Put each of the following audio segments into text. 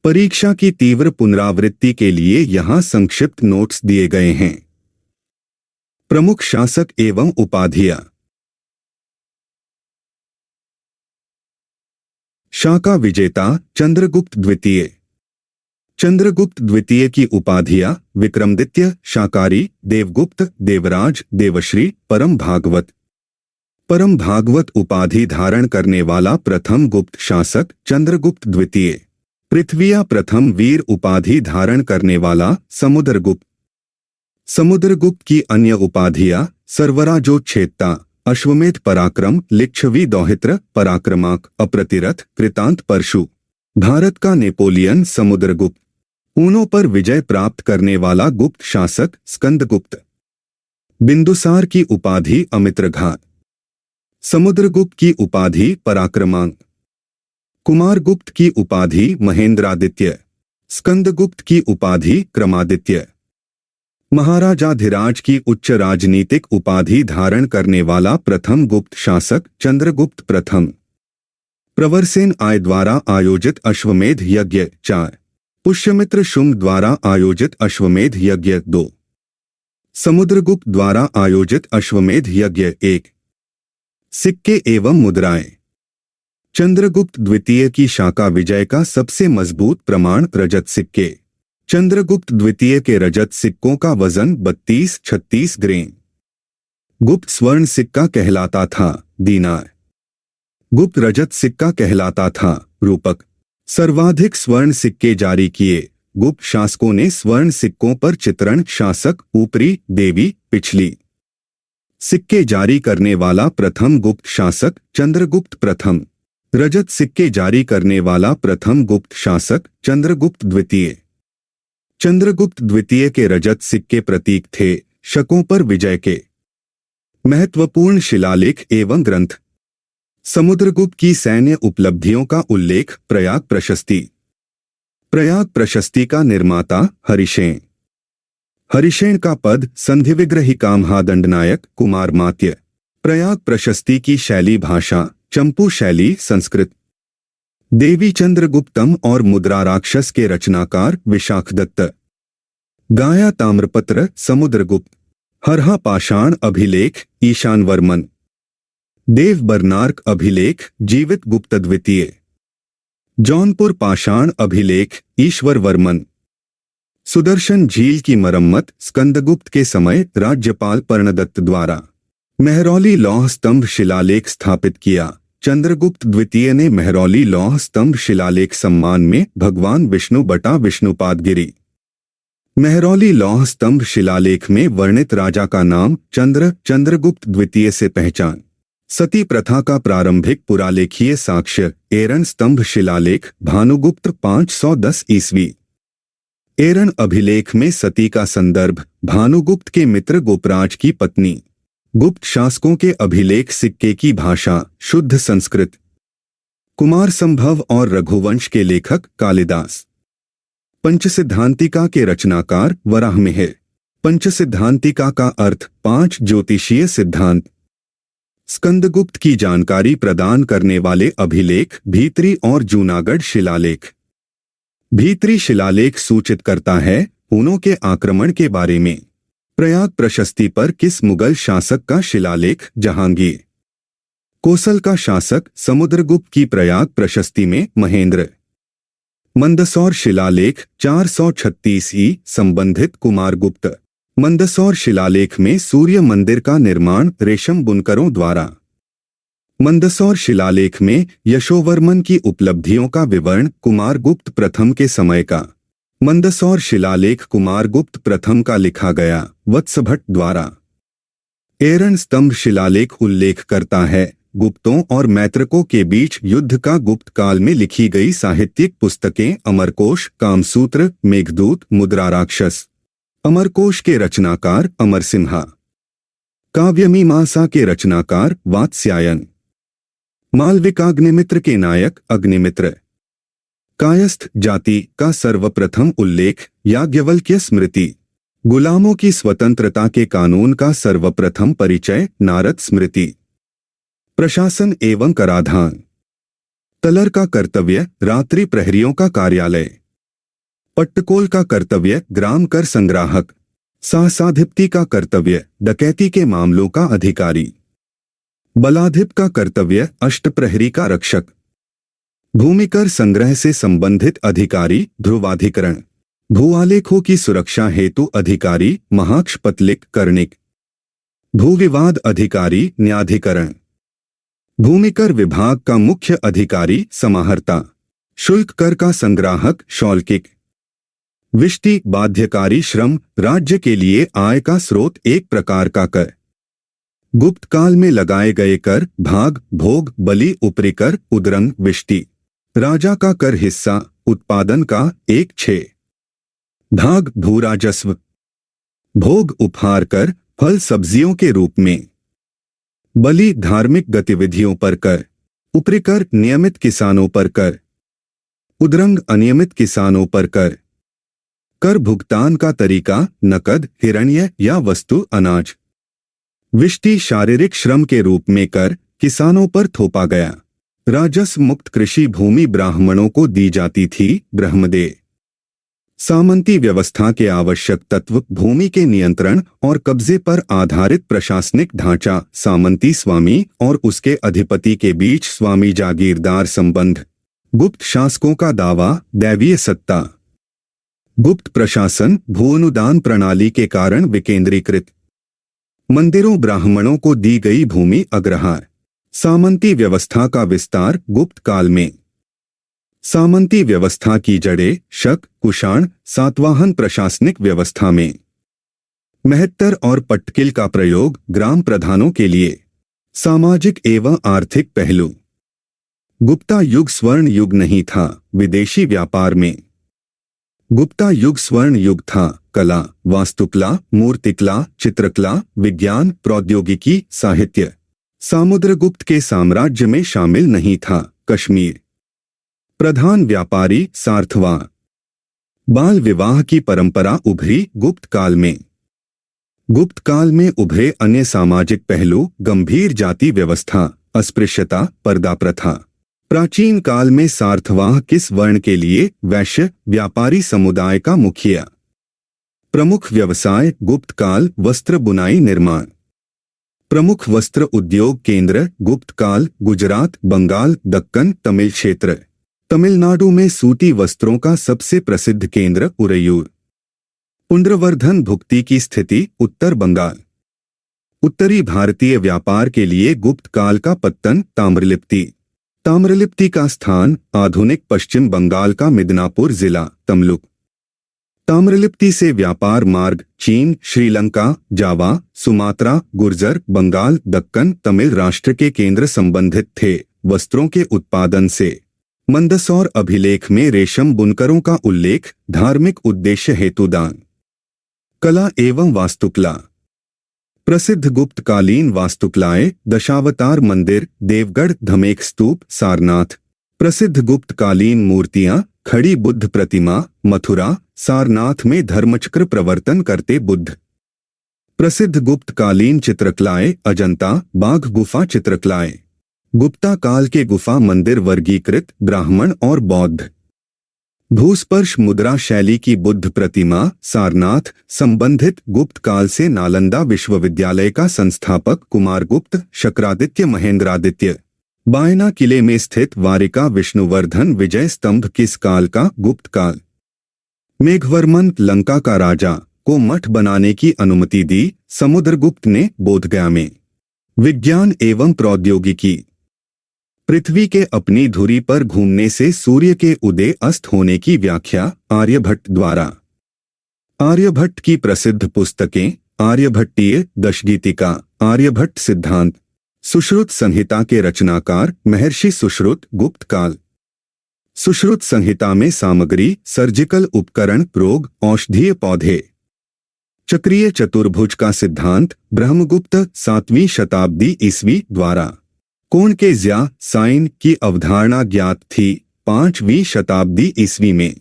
परीक्षा की तीव्र पुनरावृत्ति के लिए यहाँ संक्षिप्त नोट्स दिए गए हैं। प्रमुख शासक एवं उपाधियां। शाका विजेता चंद्रगुप्त द्वितीय। चंद्रगुप्त द्वितीय की उपाधियां विक्रमादित्य, शाकारि, देवगुप्त, देवराज, देवश्री, परम भागवत। परम भागवत उपाधि धारण करने वाला प्रथम गुप्त शासक चंद्रगुप्त द्वितीय। पृथ्विया प्रथम वीर उपाधि धारण करने वाला समुद्रगुप्त। समुद्रगुप्त की अन्य उपाधियां सर्वराजोच्छेदता, अश्वमेध पराक्रम, लिच्छवी दौहित्र, पराक्रमाक, अप्रतिरथ, कृतांत परशु। भारत का नेपोलियन समुद्रगुप्त। ऊनों पर विजय प्राप्त करने वाला गुप्त शासक स्कंदगुप्त। बिंदुसार की उपाधि अमित्रघात। समुद्रगुप्त की उपाधि पराक्रमांक। कुमारगुप्त की उपाधि महेंद्रादित्य। स्कंदगुप्त की उपाधि क्रमादित्य। महाराजाधिराज की उच्च राजनीतिक उपाधि धारण करने वाला प्रथम गुप्त शासक चंद्रगुप्त प्रथम। प्रवरसेन आय द्वारा आयोजित अश्वमेध यज्ञ 4। पुष्यमित्र शुंग द्वारा आयोजित अश्वमेध यज्ञ 2। समुद्रगुप्त द्वारा आयोजित अश्वमेध यज्ञ 1। सिक्के एवं मुद्राएं। चंद्रगुप्त द्वितीय की शाका विजय का सबसे मजबूत प्रमाण रजत सिक्के। चंद्रगुप्त द्वितीय के रजत सिक्कों का वजन 32-36 ग्रेन। गुप्त स्वर्ण सिक्का कहलाता था दीनार। गुप्त रजत सिक्का कहलाता था रूपक। सर्वाधिक स्वर्ण सिक्के जारी किए गुप्त शासकों ने स्वर्ण सिक्कों पर चित्रण शासक, ऊपरी, देवी, पिछली। सिक्के जारी करने वाला प्रथम गुप्त शासक चंद्रगुप्त प्रथम। रजत सिक्के जारी करने वाला प्रथम गुप्त शासक चंद्रगुप्त द्वितीय। चंद्रगुप्त द्वितीय के रजत सिक्के प्रतीक थे शकों पर विजय के। महत्वपूर्ण शिलालेख एवं ग्रंथ। समुद्रगुप्त की सैन्य उपलब्धियों का उल्लेख प्रयाग प्रशस्ति। प्रयाग प्रशस्ति का निर्माता हरिशेन। हरिशेन का पद संधिविग्रही कामहा दंडनायक कुमार मात्य। प्रयाग प्रशस्ति की शैली भाषा चंपू शैली संस्कृत। देवी चंद्रगुप्तम और मुद्रा राक्षस के रचनाकार विशाखदत्त। गाया ताम्रपत्र समुद्रगुप्त। हरहा पाषाण अभिलेख ईशान वर्मन। देव बर्नार्क अभिलेख जीवित गुप्त द्वितीय। जौनपुर पाषाण अभिलेख ईश्वर वर्मन। सुदर्शन झील की मरम्मत स्कंदगुप्त के समय राज्यपाल पर्णदत्त द्वारा। मेहरौली लौह स्तंभ शिलालेख स्थापित किया। चंद्रगुप्त द्वितीय ने मेहरौली लौह स्तंभ शिलालेख सम्मान में भगवान विष्णु बटा विष्णुपादगिरी। मेहरौली लौह स्तंभ शिलालेख में वर्णित राजा का नाम चंद्रगुप्त द्वितीय से पहचान। सती प्रथा का प्रारंभिक पुरालेखीय साक्ष्य एरन स्तंभ शिलालेख भानुगुप्त 510 ईस्वी। एरन अभिलेख में सती का संदर्भ भानुगुप्त के मित्र गोपराज की पत्नी। गुप्त शासकों के अभिलेख सिक्के की भाषा शुद्ध संस्कृत। कुमार संभव और रघुवंश के लेखक कालिदास। पंचसिद्धांतिका के रचनाकार वराहमिहिर। पंचसिद्धांतिका का अर्थ 5 ज्योतिषीय सिद्धांत। स्कंदगुप्त की जानकारी प्रदान करने वाले अभिलेख भीतरी और जूनागढ़ शिलालेख। भीतरी शिलालेख सूचित करता है हुनों के आक्रमण के बारे में। प्रयाग प्रशस्ति पर किस मुगल शासक का शिलालेख जहांगीर। कोसल का शासक समुद्रगुप्त की प्रयाग प्रशस्ति में महेंद्र। मंदसौर शिलालेख 436 ई संबंधित कुमारगुप्त। मंदसौर शिलालेख में सूर्य मंदिर का निर्माण रेशम बुनकरों द्वारा। मंदसौर शिलालेख में यशोवर्मन की उपलब्धियों का विवरण कुमारगुप्त प्रथम के समय का। मंदसौर शिलालेख कुमारगुप्त प्रथम का लिखा गया वत्सभट्ट द्वारा। एरन स्तंभ शिलालेख उल्लेख करता है गुप्तों और मैत्रकों के बीच युद्ध का गुप्त काल में लिखी गई साहित्यिक पुस्तकें अमरकोश, कामसूत्र, मेघदूत, मुद्रा राक्षस। अमरकोश के रचनाकार अमरसिम्हा। काव्यमीमांसा के रचनाकार वात्स्यायन। मालविकाग्निमित्र के नायक अग्निमित्र। कायस्थ जाति का सर्वप्रथम उल्लेख याज्ञवल्क्य स्मृति। गुलामों की स्वतंत्रता के कानून का सर्वप्रथम परिचय नारद स्मृति। प्रशासन एवं कराधान। तलर का कर्तव्य रात्रि प्रहरियों का कार्यालय। पट्टकोल का कर्तव्य ग्राम कर संग्राहक, सहसाधिपति का कर्तव्य डकैती के मामलों का अधिकारी, बलाधिप का कर्तव्य अष्टप्रहरी का रक्षक, भूमिकर संग्रह से संबंधित अधिकारी ध्रुवाधिकरण, भूआलेखों की सुरक्षा हेतु अधिकारी महाक्षपतलिक कर्णिक, भूविवाद अधिकारी न्यायाधिकरण, भूमिकर विभाग का मुख्य अधिकारी समाहर्ता, शुल्क कर का संग्राहक शौल्किक, विष्टि बाध्यकारी श्रम राज्य के लिए आय का स्रोत एक प्रकार का कर, गुप्त काल में लगाए गए कर भाग भोग बलि ऊपरी कर उदरंग विष्टि, राजा का कर हिस्सा उत्पादन का 1/6 भाग भूराजस्व, भोग उपहार कर फल सब्जियों के रूप में, बलि धार्मिक गतिविधियों पर कर, ऊपरी कर नियमित किसानों पर कर, उदरंग अनियमित किसानों पर कर, कर भुगतान का तरीका नकद हिरण्य या वस्तु अनाज, विष्टि शारीरिक श्रम के रूप में कर किसानों पर थोपा गया, राजस्व मुक्त कृषि भूमि ब्राह्मणों को दी जाती थी ब्रह्मदेय। सामंती व्यवस्था के आवश्यक तत्व भूमि के नियंत्रण और कब्जे पर आधारित प्रशासनिक ढांचा, सामंती स्वामी और उसके अधिपति के बीच स्वामी जागीरदार संबंध, गुप्त शासकों का दावा दैवीय सत्ता, गुप्त प्रशासन भूअनुदान प्रणाली के कारण विकेंद्रीकृत, मंदिरों ब्राह्मणों को दी गई भूमि अग्रहार, सामंती व्यवस्था का विस्तार गुप्त काल में, सामंती व्यवस्था की जड़ें शक कुषाण सातवाहन प्रशासनिक व्यवस्था में, महत्तर और पट्टकिल का प्रयोग ग्राम प्रधानों के लिए, सामाजिक एवं आर्थिक पहलू, गुप्ता युग स्वर्ण युग नहीं था विदेशी व्यापार में, गुप्ता युग स्वर्ण युग था कला वास्तुकला मूर्तिकला चित्रकला विज्ञान प्रौद्योगिकी साहित्य, समुद्रगुप्त के साम्राज्य में शामिल नहीं था कश्मीर, प्रधान व्यापारी सार्थवा, बाल विवाह की परंपरा उभरी गुप्त काल में, गुप्त काल में उभरे अन्य सामाजिक पहलू गंभीर जाति व्यवस्था अस्पृश्यता पर्दा प्रथा, प्राचीन काल में सार्थवाह किस वर्ण के लिए वैश्य व्यापारी समुदाय का मुखिया, प्रमुख व्यवसाय गुप्त काल वस्त्र बुनाई निर्माण, प्रमुख वस्त्र उद्योग केंद्र गुप्त काल गुजरात बंगाल दक्कन तमिल क्षेत्र, तमिलनाडु में सूती वस्त्रों का सबसे प्रसिद्ध केंद्र उरैयूर, पुंड्रवर्धन भुक्ति की स्थिति उत्तर बंगाल, उत्तरी भारतीय व्यापार के लिए गुप्त काल का पत्तन ताम्रलिप्ति, ताम्रलिप्ति का स्थान आधुनिक पश्चिम बंगाल का मिदनापुर जिला तमलुक, ताम्रलिप्ति से व्यापार मार्ग चीन श्रीलंका जावा सुमात्रा गुर्जर बंगाल दक्कन तमिल राष्ट्र के केंद्र संबंधित थे। वस्त्रों के उत्पादन से मंदसौर अभिलेख में रेशम बुनकरों का उल्लेख धार्मिक उद्देश्य हेतु दान, कला एवं वास्तुकला, प्रसिद्ध गुप्तकालीन वास्तुकलाएं दशावतार मंदिर देवगढ़ धमेक स्तूप सारनाथ, प्रसिद्ध गुप्तकालीन मूर्तियां खड़ी बुद्ध प्रतिमा मथुरा सारनाथ में धर्मचक्र प्रवर्तन करते बुद्ध, प्रसिद्ध गुप्तकालीन चित्रकलाएं अजंता बाघ गुफा चित्रकलाएं, गुप्ता काल के गुफा मंदिर वर्गीकृत ब्राह्मण और बौद्ध, भूस्पर्श मुद्रा शैली की बुद्ध प्रतिमा सारनाथ संबंधित गुप्त काल से नालंदा विश्वविद्यालय का संस्थापक कुमारगुप्त शक्रादित्य महेंद्रादित्य, बायना किले में स्थित वारिका विष्णुवर्धन विजय स्तंभ किस काल का गुप्त काल, मेघवर्मन लंका का राजा को मठ बनाने की अनुमति दी समुद्रगुप्त ने बोधगया में, विज्ञान एवं प्रौद्योगिकी, पृथ्वी के अपनी धुरी पर घूमने से सूर्य के उदय अस्त होने की व्याख्या आर्यभट्ट द्वारा, आर्यभट्ट की प्रसिद्ध पुस्तकें आर्यभट्टीय दशगीतिका आर्यभट्ट सिद्धांत, सुश्रुत संहिता के रचनाकार महर्षि सुश्रुत गुप्त काल, सुश्रुत संहिता में सामग्री सर्जिकल उपकरण रोग औषधीय पौधे, चक्रीय चतुर्भुज का सिद्धांत ब्रह्मगुप्त 7वीं शताब्दी ईस्वी द्वारा, कोण के ज्या साइन की अवधारणा ज्ञात थी 5वीं शताब्दी ईस्वी में,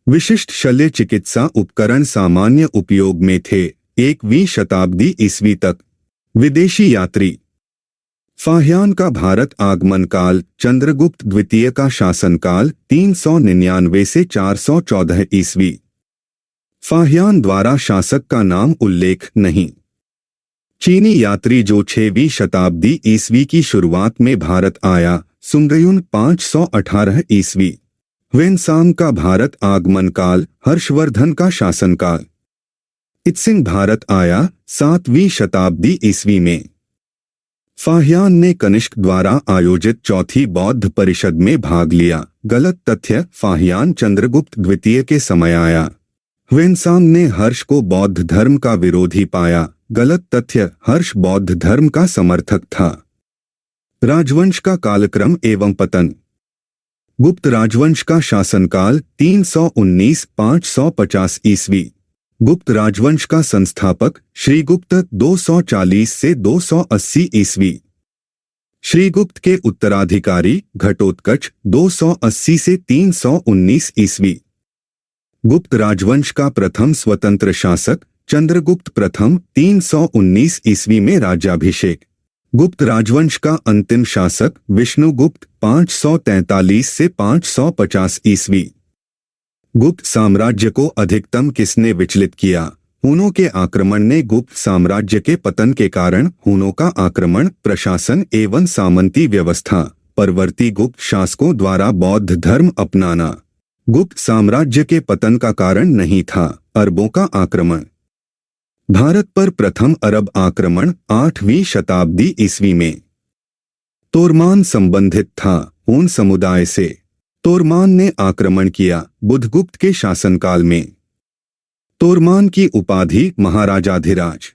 विशिष्ट शल्य चिकित्सा उपकरण सामान्य उपयोग में थे 1वीं शताब्दी ईस्वी तक, विदेशी यात्री फाहियान का भारत आगमन काल चंद्रगुप्त द्वितीय का शासनकाल 399 से 414 ईस्वी। फाहियान द्वारा शासक का नाम उल्लेख नहीं। चीनी यात्री जो 6वीं शताब्दी ईस्वी की शुरुआत में भारत आया, सुंगयुन 518 ईस्वी। वेनसांग का भारत आगमन काल हर्षवर्धन का शासनकाल। इत्सिंग भारत आया 7वीं शताब्दी ईस्वी में। फाहियान ने कनिष्क द्वारा आयोजित चौथी बौद्ध परिषद में भाग लिया। गलत तथ्य, फाहियान चंद्रगुप्त द्वितीय के समय आया। वेनसांग ने हर्ष को बौद्ध धर्म का विरोधी पाया। गलत तथ्य, हर्ष बौद्ध धर्म का समर्थक था। राजवंश का कालक्रम एवं पतन। गुप्त राजवंश का शासनकाल 319-550 ईस्वी। गुप्त राजवंश का संस्थापक श्रीगुप्त 240 से 280 ईस्वी। श्रीगुप्त के उत्तराधिकारी घटोत्कच 280 से 319 ईस्वी। गुप्त राजवंश का प्रथम स्वतंत्र शासक चंद्रगुप्त प्रथम 319 ईस्वी में राज्याभिषेक। गुप्त राजवंश का अंतिम शासक विष्णुगुप्त 543 से 550 ईस्वी। गुप्त साम्राज्य को अधिकतम किसने विचलित किया? हुनों के आक्रमण ने गुप्त साम्राज्य के पतन के कारण हुनों का आक्रमण, प्रशासन एवं सामंती व्यवस्था, परवर्ती गुप्त शासकों द्वारा बौद्ध धर्म अपनाना। गुप्त साम्राज्य के पतन का कारण नहीं था अरबों का आक्रमण। भारत पर प्रथम अरब आक्रमण 8वीं शताब्दी ईस्वी में। तोरमान संबंधित था हून समुदाय से। तोरमान ने आक्रमण किया बुधगुप्त के शासनकाल में। तोरमान की उपाधि महाराजाधिराज।